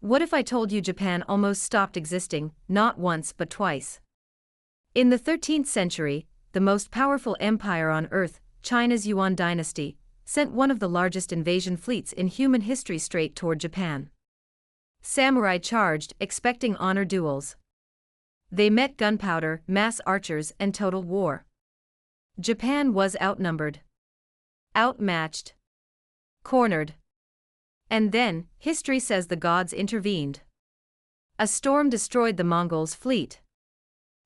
What if I told you Japan almost stopped existing, not once but twice? In the 13th century, the most powerful empire on earth, China's Yuan Dynasty, sent one of the largest invasion fleets in human history straight toward Japan. Samurai charged, expecting honor duels. They met gunpowder, mass archers, and total war. Japan was outnumbered, outmatched, cornered. And then, history says the gods intervened. A storm destroyed the Mongols' fleet.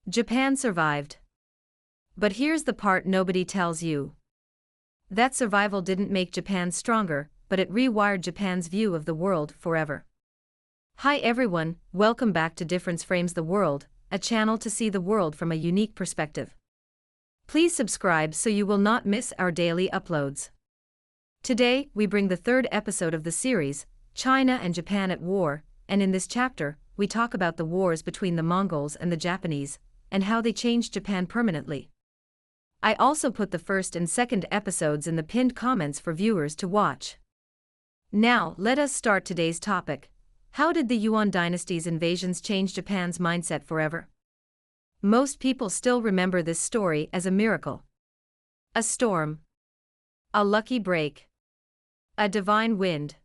Japan survived. But here's the part nobody tells you. That survival didn't make Japan stronger, but it rewired Japan's view of the world forever. Hi everyone, welcome back to Difference Frames the World, a channel to see the world from a unique perspective. Please subscribe so you will not miss our daily uploads. Today, we bring the third episode of the series, China and Japan at War, and in this chapter, we talk about the wars between the Mongols and the Japanese, and how they changed Japan permanently. I also put the first and second episodes in the pinned comments for viewers to watch. Now, let us start today's topic. How did the Yuan dynasty's invasions change Japan's mindset forever? Most people still remember this story as a miracle. A storm. A lucky break. A divine wind.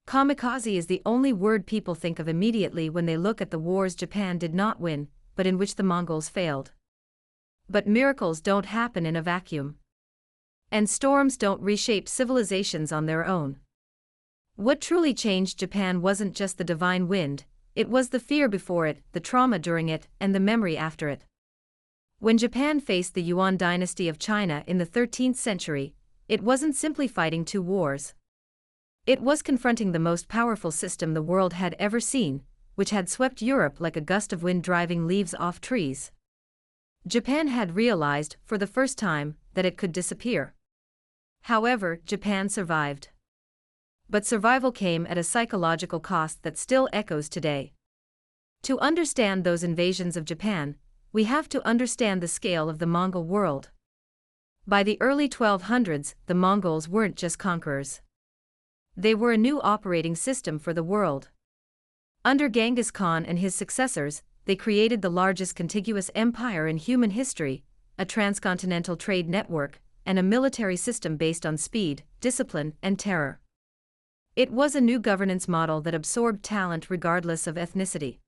Kamikaze is the only word people think of immediately when they look at the wars Japan did not win, but in which the Mongols failed. But miracles don't happen in a vacuum. And storms don't reshape civilizations on their own. What truly changed Japan wasn't just the divine wind, it was the fear before it, the trauma during it, and the memory after it. When Japan faced the Yuan dynasty of China in the 13th century, it wasn't simply fighting two wars. It was confronting the most powerful system the world had ever seen, which had swept Europe like a gust of wind driving leaves off trees. Japan had realized, for the first time, that it could disappear. However, Japan survived. But survival came at a psychological cost that still echoes today. To understand those invasions of Japan, we have to understand the scale of the Mongol world. By the early 1200s, the Mongols weren't just conquerors. They were a new operating system for the world. Under Genghis Khan and his successors, they created the largest contiguous empire in human history, a transcontinental trade network, and a military system based on speed, discipline, and terror. It was a new governance model that absorbed talent regardless of ethnicity.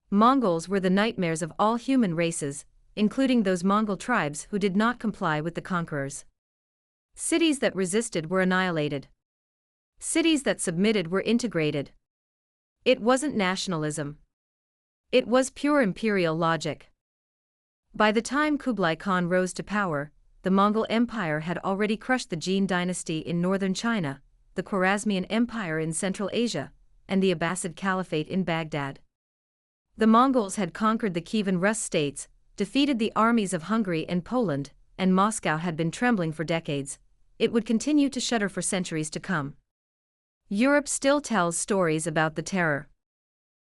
Mongols were the nightmares of all human races, including those Mongol tribes who did not comply with the conquerors. Cities that resisted were annihilated. Cities that submitted were integrated. It wasn't nationalism. It was pure imperial logic. By the time Kublai Khan rose to power, the Mongol Empire had already crushed the Jin dynasty in northern China, the Khwarezmian Empire in Central Asia, and the Abbasid Caliphate in Baghdad. The Mongols had conquered the Kievan Rus states, defeated the armies of Hungary and Poland, and Moscow had been trembling for decades. It would continue to shudder for centuries to come. Europe still tells stories about the terror.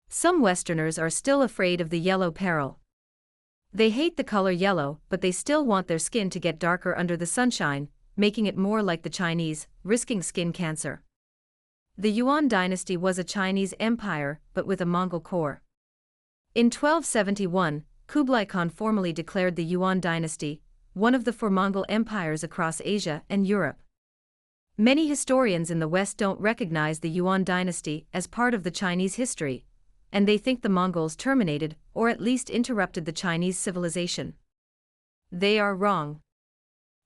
Some Westerners are still afraid of the yellow peril. They hate the color yellow, but they still want their skin to get darker under the sunshine, making it more like the Chinese, risking skin cancer. The Yuan dynasty was a Chinese empire, but with a Mongol core. In 1271, Kublai Khan formally declared the Yuan dynasty one of the four Mongol empires across Asia and Europe. Many historians in the West don't recognize the Yuan dynasty as part of the Chinese history, and they think the Mongols terminated or at least interrupted the Chinese civilization. They are wrong.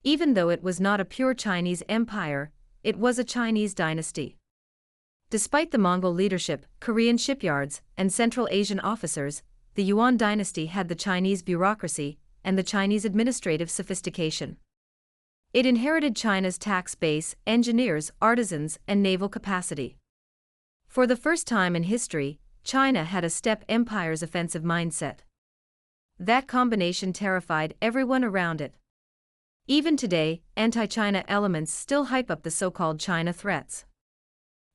Even though it was not a pure Chinese empire, it was a Chinese dynasty. Despite the Mongol leadership, Korean shipyards, and Central Asian officers, the Yuan dynasty had the Chinese bureaucracy and the Chinese administrative sophistication. It inherited China's tax base, engineers, artisans, and naval capacity. For the first time in history, China had a steppe empire's offensive mindset. That combination terrified everyone around it. Even today, anti-China elements still hype up the so-called China threats.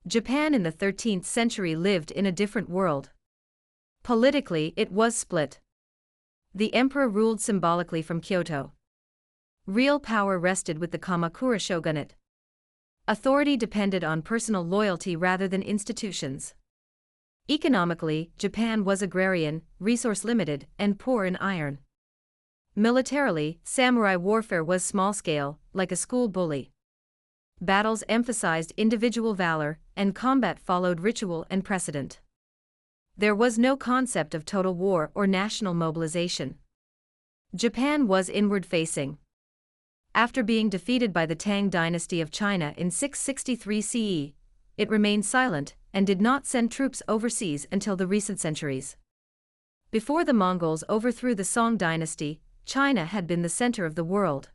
Japan in the 13th century lived in a different world. Politically, it was split. The emperor ruled symbolically from Kyoto. Real power rested with the Kamakura shogunate. Authority depended on personal loyalty rather than institutions. Economically, Japan was agrarian, resource-limited, and poor in iron. Militarily, samurai warfare was small-scale, like a school bully. Battles emphasized individual valor, and combat followed ritual and precedent. There was no concept of total war or national mobilization. Japan was inward-facing. After being defeated by the Tang dynasty of China in 663 CE, it remained silent and did not send troops overseas until the recent centuries. Before the Mongols overthrew the Song dynasty, China had been the center of the world.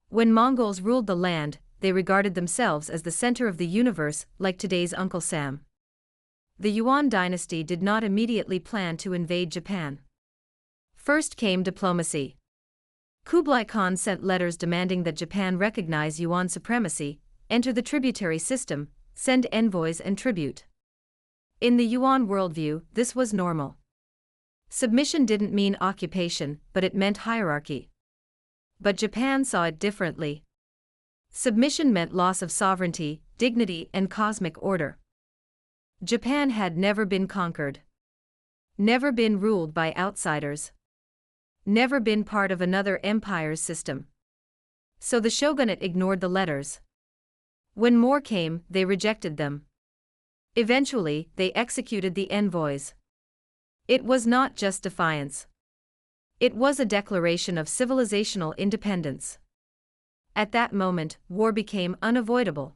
When Mongols ruled the land, they regarded themselves as the center of the universe, like today's Uncle Sam. The Yuan dynasty did not immediately plan to invade Japan. First came diplomacy. Kublai Khan sent letters demanding that Japan recognize Yuan supremacy, enter the tributary system, send envoys and tribute. In the Yuan worldview, this was normal. Submission didn't mean occupation, but it meant hierarchy. But Japan saw it differently. Submission meant loss of sovereignty, dignity, and cosmic order. Japan had never been conquered. Never been ruled by outsiders. Never been part of another empire's system. So the shogunate ignored the letters. When more came, they rejected them. Eventually, they executed the envoys. It was not just defiance. It was a declaration of civilizational independence. At that moment, war became unavoidable.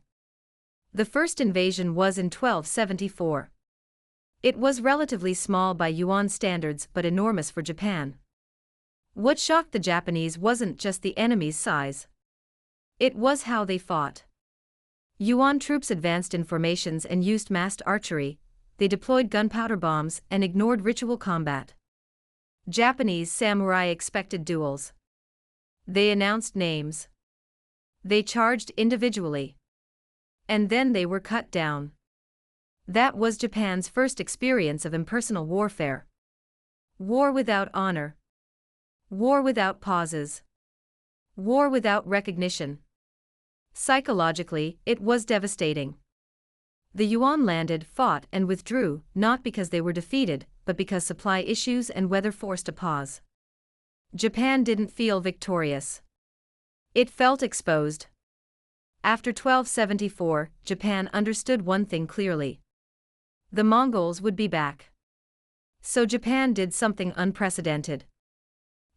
The first invasion was in 1274. It was relatively small by Yuan standards but enormous for Japan. What shocked the Japanese wasn't just the enemy's size. It was how they fought. Yuan troops advanced in formations and used massed archery, they deployed gunpowder bombs and ignored ritual combat. Japanese samurai expected duels. They announced names. They charged individually. And then they were cut down. That was Japan's first experience of impersonal warfare. War without honor. War without pauses. War without recognition. Psychologically, it was devastating. The Yuan landed, fought, and withdrew, not because they were defeated, but because supply issues and weather forced a pause. Japan didn't feel victorious. It felt exposed. After 1274, Japan understood one thing clearly. The Mongols would be back. So Japan did something unprecedented.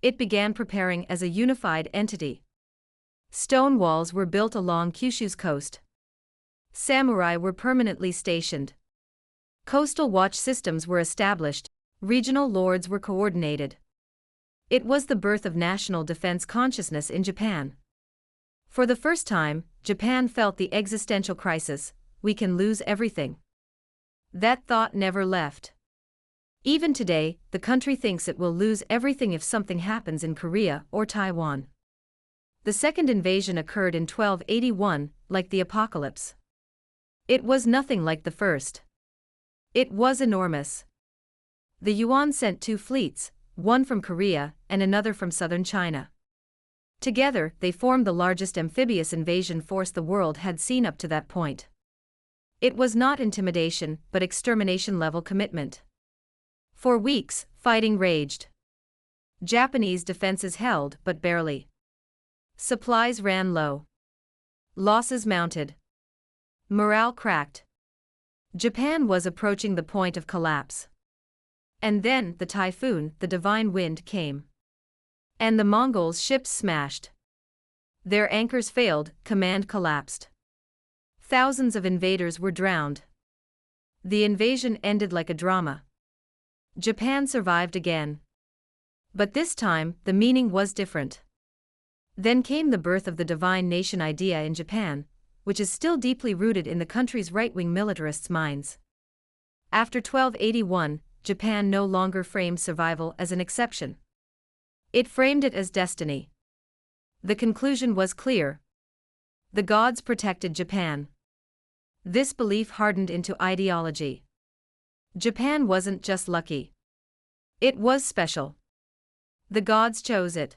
It began preparing as a unified entity. Stone walls were built along Kyushu's coast. Samurai were permanently stationed. Coastal watch systems were established, regional lords were coordinated. It was the birth of national defense consciousness in Japan. For the first time, Japan felt the existential crisis: we can lose everything. That thought never left. Even today, the country thinks it will lose everything if something happens in Korea or Taiwan. The second invasion occurred in 1281, like the apocalypse. It was nothing like the first. It was enormous. The Yuan sent 2 fleets, one from Korea and another from southern China. Together, they formed the largest amphibious invasion force the world had seen up to that point. It was not intimidation, but extermination-level commitment. For weeks, fighting raged. Japanese defenses held, but barely. Supplies ran low. Losses mounted. Morale cracked. Japan was approaching the point of collapse. And then, the typhoon, the divine wind, came. And the Mongols' ships smashed. Their anchors failed, command collapsed. Thousands of invaders were drowned. The invasion ended like a drama. Japan survived again. But this time, the meaning was different. Then came the birth of the divine nation idea in Japan, which is still deeply rooted in the country's right-wing militarists' minds. After 1281, Japan no longer framed survival as an exception. It framed it as destiny. The conclusion was clear. The gods protected Japan. This belief hardened into ideology. Japan wasn't just lucky. It was special. The gods chose it.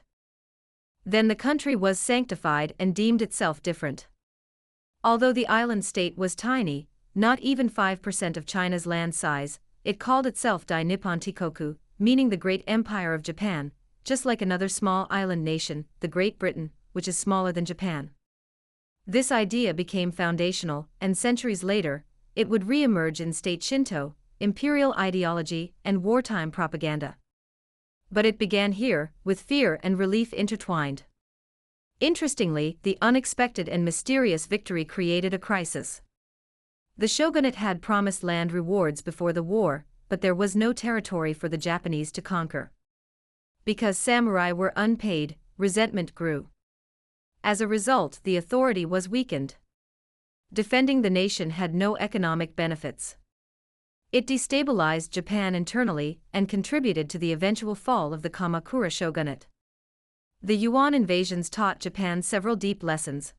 Then the country was sanctified and deemed itself different. Although the island state was tiny, not even 5% of China's land size, it called itself Dai Nippon Tikoku, meaning the Great Empire of Japan, just like another small island nation, the Great Britain, which is smaller than Japan. This idea became foundational, and centuries later, it would re-emerge in state Shinto, imperial ideology, and wartime propaganda. But it began here, with fear and relief intertwined. Interestingly, the unexpected and mysterious victory created a crisis. The shogunate had promised land rewards before the war, but there was no territory for the Japanese to conquer. Because samurai were unpaid, resentment grew. As a result, the authority was weakened. Defending the nation had no economic benefits. It destabilized Japan internally and contributed to the eventual fall of the Kamakura shogunate. The Yuan invasions taught Japan several deep lessons.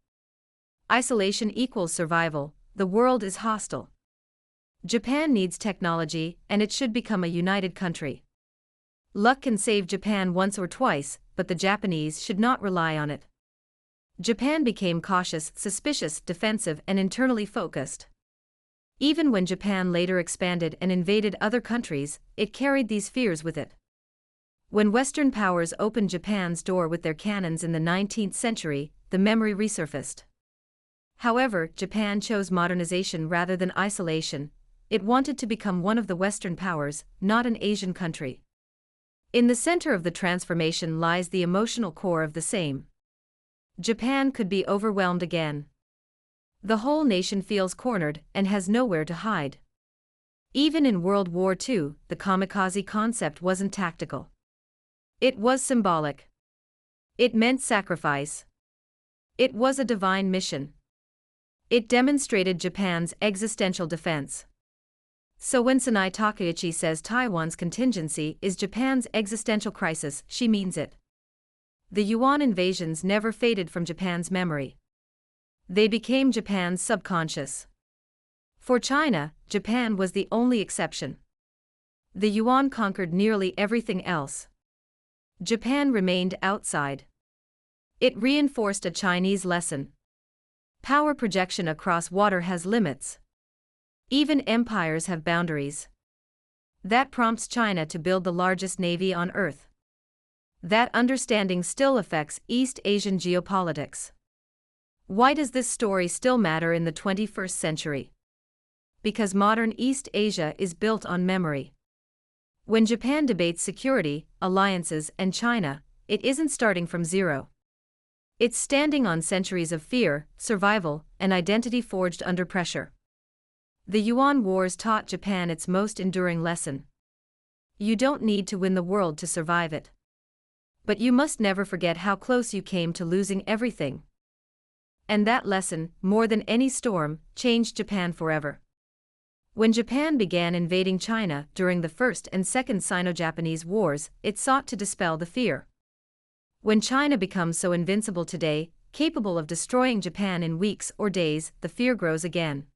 Isolation equals survival, the world is hostile. Japan needs technology, and it should become a united country. Luck can save Japan once or twice, but the Japanese should not rely on it. Japan became cautious, suspicious, defensive, and internally focused. Even when Japan later expanded and invaded other countries, it carried these fears with it. When Western powers opened Japan's door with their cannons in the 19th century, the memory resurfaced. However, Japan chose modernization rather than isolation. It wanted to become one of the Western powers, not an Asian country. In the center of the transformation lies the emotional core of the same. Japan could be overwhelmed again. The whole nation feels cornered and has nowhere to hide. Even in World War II, the kamikaze concept wasn't tactical. It was symbolic. It meant sacrifice. It was a divine mission. It demonstrated Japan's existential defense. So when Sanai Takeuchi says Taiwan's contingency is Japan's existential crisis, she means it. The Yuan invasions never faded from Japan's memory. They became Japan's subconscious. For China, Japan was the only exception. The Yuan conquered nearly everything else. Japan remained outside. It reinforced a Chinese lesson. Power projection across water has limits. Even empires have boundaries. That prompts China to build the largest navy on Earth. That understanding still affects East Asian geopolitics. Why does this story still matter in the 21st century? Because modern East Asia is built on memory. When Japan debates security, alliances, and China, it isn't starting from zero. It's standing on centuries of fear, survival, and identity forged under pressure. The Yuan Wars taught Japan its most enduring lesson. You don't need to win the world to survive it. But you must never forget how close you came to losing everything. And that lesson, more than any storm, changed Japan forever. When Japan began invading China during the First and Second Sino-Japanese Wars, it sought to dispel the fear. When China becomes so invincible today, capable of destroying Japan in weeks or days, the fear grows again.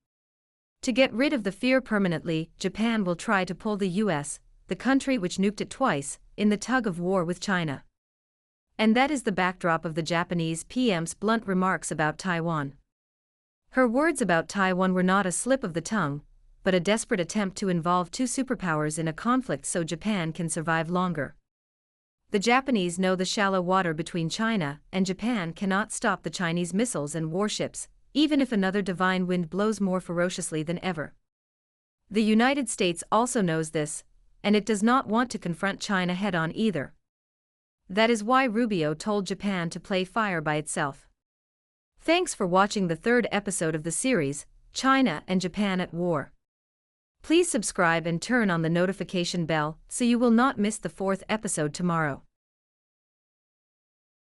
To get rid of the fear permanently, Japan will try to pull the US, the country which nuked it twice, in the tug of war with China. And that is the backdrop of the Japanese PM's blunt remarks about Taiwan. Her words about Taiwan were not a slip of the tongue, but a desperate attempt to involve two superpowers in a conflict so Japan can survive longer. The Japanese know the shallow water between China and Japan cannot stop the Chinese missiles and warships, even if another divine wind blows more ferociously than ever. The United States also knows this, and it does not want to confront China head-on either. That is why Rubio told Japan to play fire by itself. Thanks for watching the third episode of the series, China and Japan at War. Please subscribe and turn on the notification bell so you will not miss the fourth episode tomorrow.